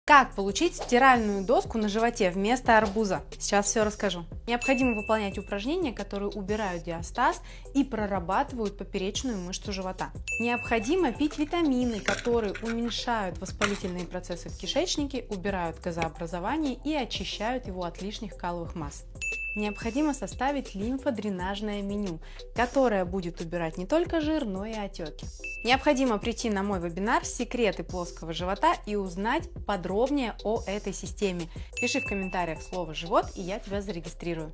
Как получить стиральную доску на животе вместо арбуза? Сейчас все расскажу. Необходимо выполнять упражнения, которые убирают диастаз и прорабатывают поперечную мышцу живота. Необходимо пить витамины, которые уменьшают воспалительные процессы в кишечнике, убирают газообразование и очищают его от лишних каловых масс. Необходимо составить лимфодренажное меню, которое будет убирать не только жир, но и отеки. Необходимо прийти на мой вебинар «Секреты плоского живота» и узнать подробнее о этой системе. Пиши в комментариях слово «живот», и я тебя зарегистрирую.